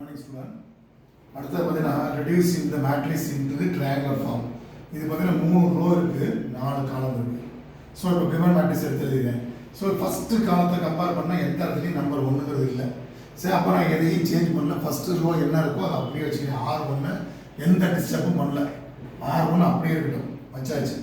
Morning student. அடுத்து பார்த்தீங்கன்னா reduce in the matrix into the triangular form. இது பார்த்தீங்கன்னா 3 ரோ இருக்கு, 4 காலம் இருக்கு. ஸோ இப்போ given matrix எடுத்து எழுதிக்கிறேன். ஸோ ஃபர்ஸ்ட் காலத்தை கம்பேர் பண்ணால் எந்த இடத்துலையும் நம்பர் 1ங்கிறது இல்லை. சரி, அப்போ நான் எதையும் சேஞ்ச் பண்ணல. ஃபர்ஸ்ட் ரோ என்ன இருக்கோ அதை அப்படியே வச்சுக்கிறேன். R1 எந்த டிஸ்டர்பும் பண்ணல. R1 அப்படியே இருக்கட்டும், வச்சாச்சு.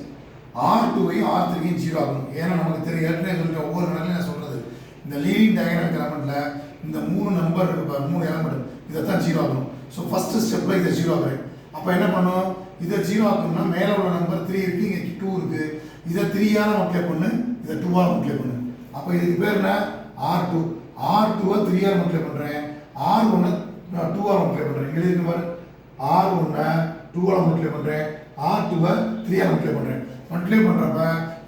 R2வையும் R3வையும் 0 ஆகணும். ஏன்னா நமக்கு தெரியும், ஏற்கனவே சொல்லிட்டு ஒவ்வொரு கணக்கிலையும் நான் சொல்கிறது, இந்த லீடிங் டயகனல் எலமெண்ட்டில் இந்த 3 நம்பர் இருக்கு பாரு, 3 எலமெண்ட் இதைத்தான் 0 ஆகணும். ஸோ ஃபர்ஸ்ட் ஸ்டெப்பில் இதை 0 ஆகுறேன். அப்போ என்ன பண்ணும், இதை 0 ஆக்கணும்னா மேலே உள்ள நம்பர் 3 இருக்குது, இங்கே 2 இருக்குது. இதை 3ஆல் மல்டிப்ளை பண்ணு, இதை 2ஆல் மல்டிப்ளை பண்ணு. அப்போ இதுக்கு பேர் என்ன, R2. R2வை 3ஆல் மல்டிப்ளை பண்ணுறேன், R1 2ஆல் மல்டிப்ளை பண்ணுறேன். இங்கே இருக்கு பாரு, R1 2ஆல் மல்டிப்ளை பண்ணுறேன், R2வை 3ஆல் மல்டிப்ளை பண்ணுறேன். மல்டிப்ளை பண்ணுறப்ப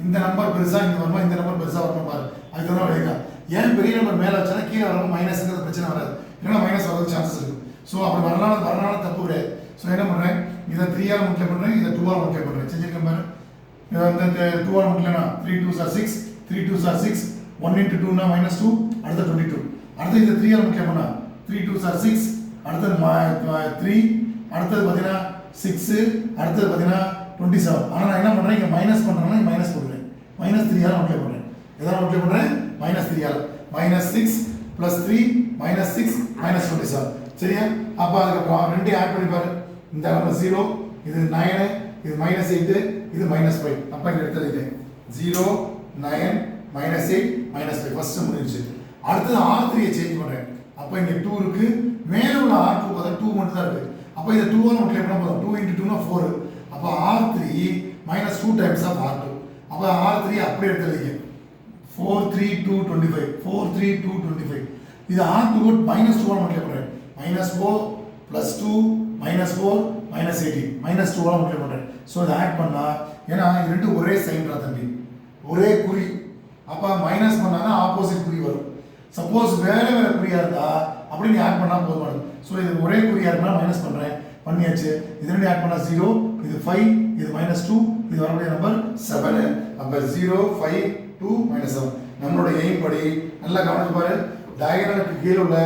இந்த நம்பர் பெருசாக இங்கே வரணும், இந்த நம்பர் பெருசாக வரணும் பாரு. அதுக்கு தான் விளையாங்க. ஏன் பெரிய நம்பர் மேலே வச்சானா கீழே வரணும், மைனஸ்ங்கிறது பிரச்சனை வராது. ஏன்னா மைனஸ் வரது சான்சஸ் இருக்குது. ஸோ அப்படி வரலாம் தப்பு கிடையாது. ஸோ என்ன பண்ணுறேன், இதை 3ஆல் மல்டிப்ளை பண்ணுறேன், இதை 2ஆல் மல்டிப்ளை பண்ணுறேன். செஞ்சிருக்கேன் பாரு. இதை வந்து 2ஆல் மல்டிப்ளைனா 3 2s are 6, 3 2s are 6, 1 into 2 -2, அடுத்த 22. அடுத்து இதை 3ஆல் மல்டிப்ளை பண்ணா 3 2s are 6, அடுத்தது 3, அடுத்தது பார்த்தீங்கன்னா 6, அடுத்தது பார்த்தீங்கன்னா 27. ஆனால் நான் என்ன பண்ணுறேன், இங்கே மைனஸ் பண்ணுறேன்னா மைனஸ் போடுறேன், -3ஆல் மல்டிப்ளை பண்ணுறேன். எதாவது மல்டிப்ளை பண்ணுறேன், -3ஆல். -6 + 3 -6 -27. சரியா? அப்போ அதுக்கப்புறம் ரெண்டையும் ஆட் பண்ணி பாரு. இந்த நம்பர் 0, இது 9, இது -8, இது -5. அப்போ இங்கே எடுத்துட்டு 0 9 -8 -5 ஃபர்ஸ்ட் முடிஞ்சிச்சு. அடுத்தது R3யை சேஞ்ச் பண்ணுறேன். அப்போ இங்கே 2 இருக்கு, மேலே உள்ள R2 பார்த்தா 2 மட்டும் தான் இருக்கு. அப்போ இதை 2ஆல் மல்டிப்ளை பண்ணால் போதும். 2 × 2 = 4. அப்போ R3 -2 டைம்ஸ் ஆஃப் R2. அப்போ R3 அப்படியே எடுத்துருக்கீங்க. 4 3 2 25, 4 3 2 25. இது R2 -2ஆல் மல்டிப்ளை பண்ணுறேன். -4 + 2 -4 -18 -2ஆல் மல்டிப்ளை பண்ணுறேன். ஸோ இதை ஆட் பண்ணால், ஏன்னா இது ரெண்டு ஒரே சைன்ரா தம்பி, ஒரே குறி. அப்போ மைனஸ் பண்ணால் தான் ஆப்போசிட் குறி வரும். சப்போஸ் வேறு வேறு குறியாக இருந்தால் அப்படி நீ ஆட் பண்ணால் போதுமானது. ஸோ இது ஒரே குறியாக இருந்தால் மைனஸ் பண்ணுறேன், பண்ணியாச்சு. இது ரெண்டு ஆட் பண்ணால் 0, இது 5, இது -2, இது வரக்கூடிய நம்பர் 7. அப்போ 0 5 2 -7. நம்மளோட எய்ம் படி நல்லா கவனிச்சு பாரு, டயகனலுக்கு கீழே உள்ள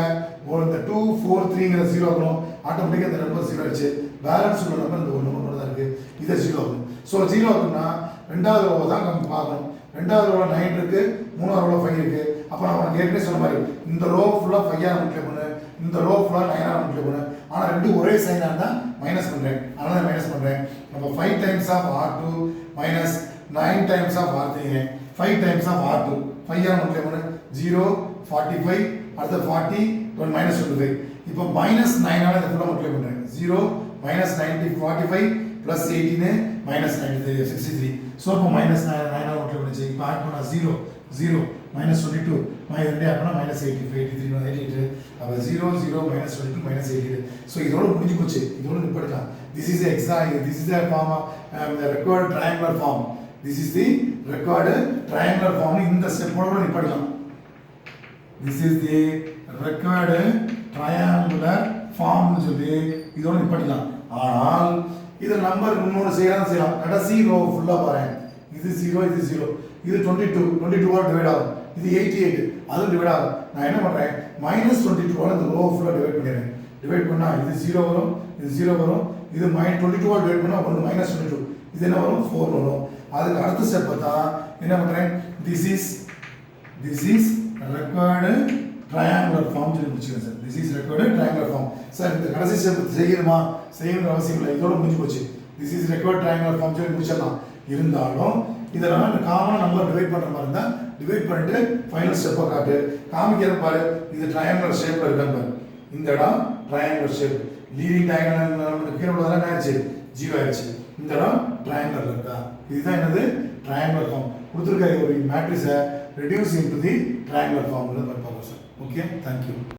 இந்த 2 4 3ங்கிற 0 ஆகணும். ஆட்டோமேட்டிக்காக இந்த நம்பர் 0 ஆயிடுச்சு. பேலன்ஸ் உள்ள நம்பர் இந்த ஒரு நம்பர் மட்டும் தான் இருக்குது, இதை 0 ஆகணும். ஸோ 0 ஆகும்னா ரெண்டாவது ரோவை தான் நம்ம பார்க்கணும். ரெண்டாவது ரோவில் 9 இருக்குது, மூணாவது ரோவில் 5 இருக்குது. அப்போ நான் உனக்கு ஏற்கனவே சொன்ன மாதிரி இந்த ரோ ஃபுல்லாக 5ஆல் மல்டிப்ளை பண்ணு, இந்த ரோ ஃபுல்லாக 9ஆல் மல்டிப்ளை பண்ணு. ஆனால் ரெண்டு ஒரே சைனாக இருந்தால் மைனஸ் பண்ணுறேன், அதனால தான் மைனஸ் பண்ணுறேன். நம்ம 5 times of R2 -9 times of R3, 5 times of R2. 5ஆல் மல்டிப்ளை பண்ணு, 0 45, அடுத்த 40 -25. இப்போ -9ஆல் இதை ஃபுல்லாக மல்டிப்ளை பண்ணுறேன். 0 -90 45 + 18 -93 63. ஸோ இப்போ -9ஆல் மல்டிப்ளை பண்ணிச்சு. இப்போ ஆட் பண்ணால் 0 0 -22, ரெண்டு ஆட் பண்ணால் -85 83 88. அப்போ 0 0 -22 -88. ஸோ இதோட முடிஞ்சு போச்சு, இதோட நிப்பாட்டலாம். This is the form of record triangular form. This is the record triangular form. இந்த ஸ்டெப்போட கூட நிப்பாட்டலாம். This is the record triangular ஃபார்ம்னு சொல்லி இதோட நிப்பாட்டலாம். ஆனால் இதில் நம்பர் இன்னொரு செய்யலாம். கடைசி ரோ ஃபுல்லாக பாருங்க, இது 0 இது 0, இது 22ஆல் டிவைட் ஆகும், இது 88 அதுவும் டிவைட் ஆகும். நான் என்ன பண்ணுறேன், -22ஆல் இந்த ரோ ஃபுல்லாக டிவைட் பண்ணிடுறேன். டிவைட் பண்ணால் இது 0 வரும், இது 0 வரும். இது -22ஆல் டிவைட் பண்ணால் ஒன்று -22, இது என்ன வரும் 4 வரும். அதுக்கு அடுத்த ஸ்டெப்பை தான் என்ன பண்ணுறேன், this is record triangular form சொல்லி முடிச்சுக்கிறேன் sir. This is record triangular form. Sir இந்த கடைசி ஸ்டெப் செய்யணுன்ற அவசியம் இல்லை, இதோட முடிஞ்சு போச்சு. This is record triangular form சொல்லி முடிச்சிடலாம். இருந்தாலும் இதெல்லாம் இந்த காமனாக நம்பர் டிவைட் பண்ணுற மாதிரி இருந்தால் டிவைட் பண்ணிட்டு ஃபைனல் ஸ்டெப்பை காட்டு. காமிக்கிற பாரு, இது ட்ரையாங்குலர் ஷேப்பில் இருக்கான்னு பாரு. இந்த இடம் ட்ரையாங்குலர் ஷேப். லீடிங் டயகனல் கீழே உள்ளதெல்லாம் என்ன ஆயிடுச்சு, 0 ஆயிடுச்சு. இந்த இடம் ட்ரையாங்குலர் இருக்கா, இதுதான் என்னது ட்ரையாங்குலர் ஃபார்ம். கொடுத்துருக்க ஒரு மேட்ரிக்ஸை reduce into the triangular form பார்ப்போம் சார். Okay, thank you.